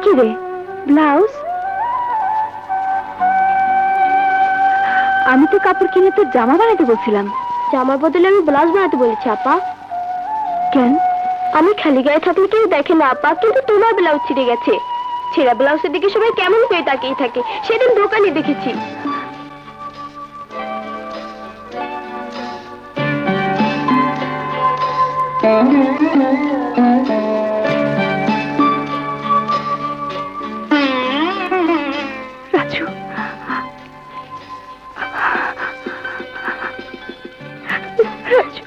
কি রে ব্লাউজ? আমি তো কাপড় কিনে তোর জামা বানাতে বলছিলাম। জামার বদলে আমি ব্লাউজ বানাতে বলেছি আপা। কেন? আমি খালি গায়ে থাকলে কেউ দেখে না আপা, কিন্তু তোমার ব্লাউজ ছিঁড়ে গেছে। ছেঁড়া ব্লাউজের দিকে সবাই কেমন করে তাকিয়ে থাকে, সেদিন দোকানে দেখেছি। রাজু, রাজু,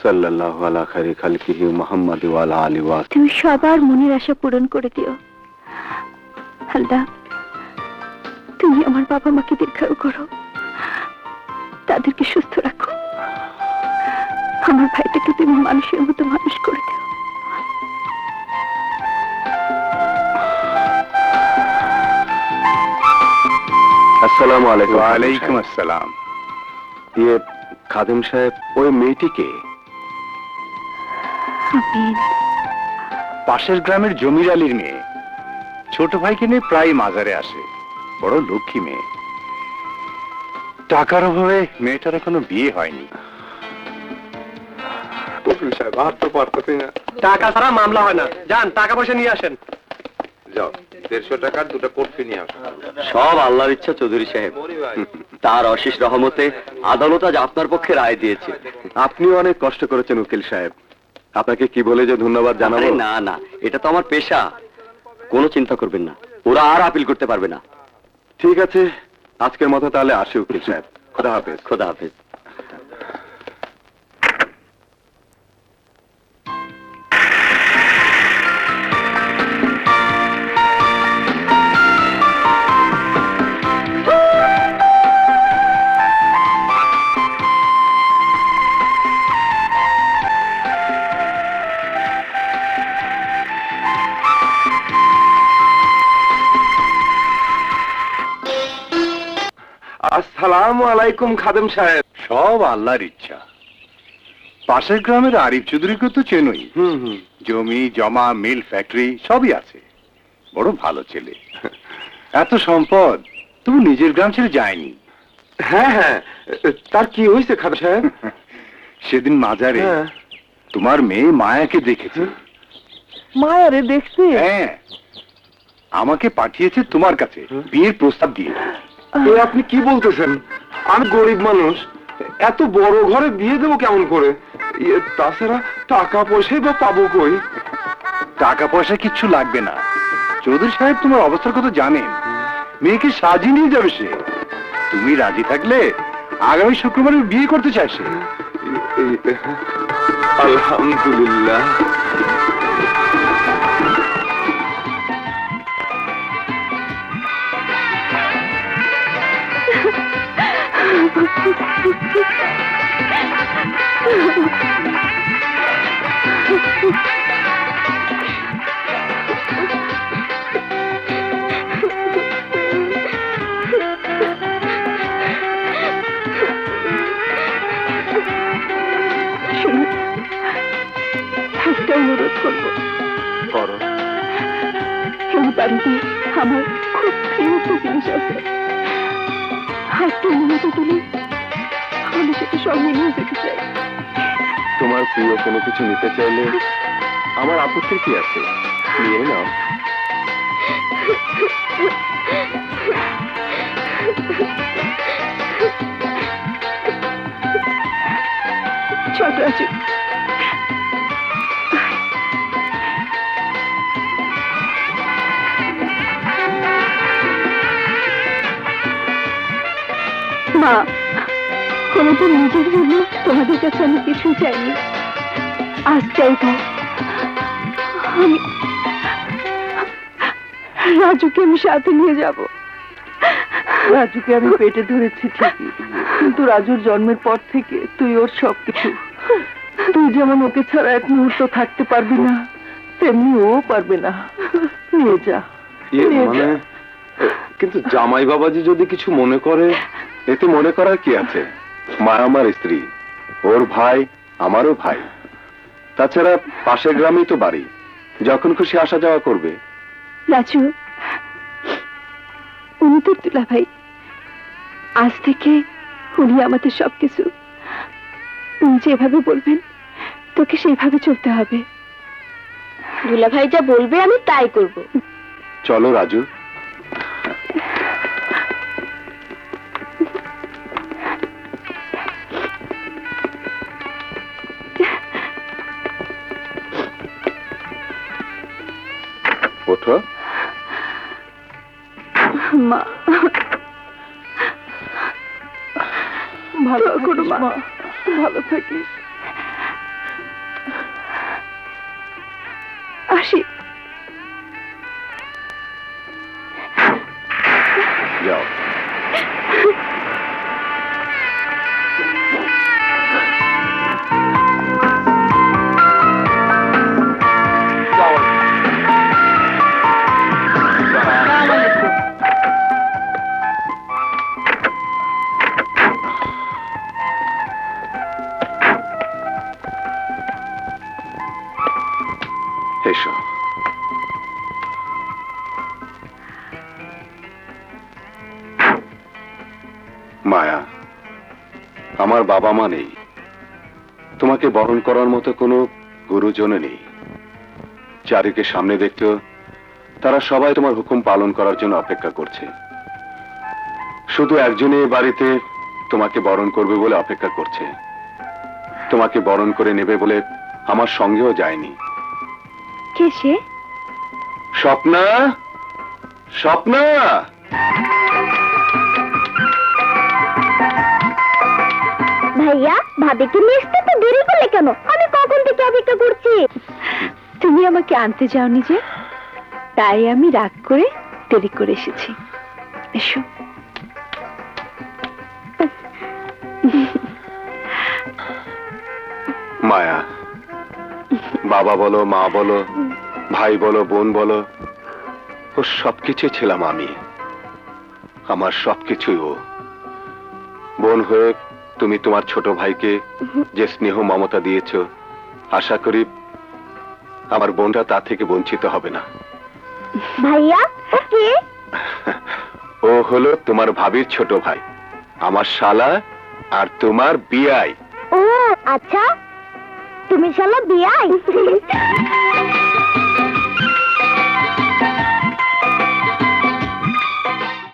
সাল্লাল্লাহু আলা খায়রি খালকিহি মুহাম্মাদ ওয়া আলা আলিহি ওয়া তুমি সবার মনের আশা পূরণ করে দিও। আল্লাহ, তুমি আমার বাবা মাকে দীর্ঘায়ু করো, তাদেরকে সুস্থ রাখো। আমার ভাইটাকে তুমি মানুষের মতো মানুষ করে দিও। আসসালামু আলাইকুম। ওয়া আলাইকুম আসসালাম। ইয়ে খাদেম সাহেব, ওই মেয়েটিকে? আমিন। পাশের গ্রামের জমির আলীর মেয়ে, ছোট ভাইকে নিয়ে প্রায় মাজারে আসে। বড় লক্ষ্মী মেয়ে। টাকার অভাবে মেয়েটার এখনো বিয়ে হয়নি। সাহেব আর তো পারতেছি না। টাকা ছাড়া মামলা হয় না। যান টাকা পয়সা নিয়ে আসেন। যাও 150 টাকার দুটো কটকি নিয়ে আসো। সব আল্লাহর ইচ্ছা চৌধুরী সাহেব। তার অশেষ রহমতে আদালত আজ আপনার পক্ষে রায় দিয়েছে। আপনিও অনেক কষ্ট করেছেন উকিল সাহেব, আপনাকে কি বলে যে ধন্যবাদ জানাবো? আরে না না, এটা তো আমার পেশা। কোনো চিন্তা করবেন না, ওরা আর আপিল করতে পারবে না। ঠিক আছে, আজকের মতো তাহলে আসি উকিল সাহেব। খোদা হাফেজ। খোদা হাফেজ। আসসালামু আলাইকুম খাদেম সাহেব। সব আল্লাহর ইচ্ছা। পাশের গ্রামের আরিফ চৌধুরীকে তো চেনই। জমি জমা মিল ফ্যাক্টরি সবই আছে। বড় ভালো ছেলে। এত সম্পদ তবু নিজের গ্রাম ছেড়ে যায়নি। হ্যাঁ হ্যাঁ, তার কি হয়েছে খাদেম সাহেব? সেদিন মাজারে তোমার মেয়ে মায়াকে দেখেছে। মায়ারে দেখছি? হ্যাঁ, আমাকে পাঠিয়েছে তোমার কাছে বিয়ের প্রস্তাব দিয়ে। আপনি কি বলতেছেন? আমি গরিব মানুষ, এত বড় ঘরে বিয়ে দেবো কেমন করে? তাছাড়া টাকা পয়সাই বা পাবো কই? টাকা পয়সা কিচ্ছু লাগবে না। চৌধুরী সাহেব তোমার অবস্থার কথা জানেন। মেয়েকে সাজিয়ে নিয়ে যাবে সে। তুমি রাজি থাকলে আগামী শুক্রবারে বিয়ে করতে চায় সে। আলহামদুলিল্লাহ। একটা অনুরোধ করবো। করো। এই বাড়িতে আমার খুব প্রিয় একটা জিনিস আছে। হাতটা মতো তুলে আমি সেটা সঙ্গে নিয়ে যেতে চাই। তোমার প্রিয় কোনো কিছু নিতে চাইলে আমার আপত্তির কি আছে? নিয়ে নাও। ছোট আছে। মা, কোনোদিন নিজের জন্য তোমাদের কাছে আমি কিছুই চাইনি, আজ চাইবো। আমি রাজুকে আমি সাথে নিয়ে যাব। রাজুকে আমি পেটে ধরেছি ঠিকই, কিন্তু রাজুর জন্মের পর থেকে তুই ওর সবকিছু। তুই যেমন ওকে ছাড়া এক মুহূর্ত থাকতে পারবি না, তেমনি ও পারবে না। নিয়ে যা। মানে কিন্তু জামাই বাবাজি যদি কিছু মনে করে? এতে মনে করার কি আছে? মা আমার স্ত্রী, ওর ভাই আমারও ভাই। তাছাড়া পাশের গ্রামেই তো বাড়ি, যখন খুশি আসা যাওয়া করবে। রাজু, উনি তোর দুলা ভাই, আজ থেকে উনি আমাদের সবকিছু। উনি যেভাবে বলবেন তোকে সেইভাবে চলতে হবে। দুলাভাই যা বলবে আমি তাই করব। চলো রাজু। ওঠো। মা, ভালো করো মা, ভালো থাকিস। আসি। যাও। এসো। মায়া, আমার বাবা মা নেই, তোমাকে বরণ করার মতো কোনো গুরুজন নেই। চারিকে সামনে দেখতো, তারা সবাই তোমার হুকুম পালন করার জন্য অপেক্ষা করছে। শুধু একজনই এ বাড়িতে তোমাকে বরণ করবে বলে অপেক্ষা করছে। তোমাকে বরণ করে নেবে বলে আমার সঙ্গেও যায়নি। কে সে? স্বপ্না, স্বপ্না। ভাইয়া, ভাবিকে নিয়ে আসতে তো দেরি করলে কেন? আমি কখন থেকে অপেক্ষা করছি। তুমি আমাকে আনতে যাওনি যে, তাই আমি রাগ করে দেরি করে এসেছি। এসো। মায়া, বাবা বলো, মা বলো, ভাই বলো, বোন বলো, ও সবকিছু ছিলাম আমি। আমার সবকিছুই ও। বোন হয়ে তুমি তোমার ছোট ভাইকে যে স্নেহ মমতা দিয়েছো, আশা করি আমার বোনটা তা থেকে বঞ্চিত হবে না। ভাইয়া, ওকে। ও হলো তোমার ভাবির ছোট ভাই, আমার শালা আর তোমার বিয়াই। ও আচ্ছা, তুমি শালা বিয়াই।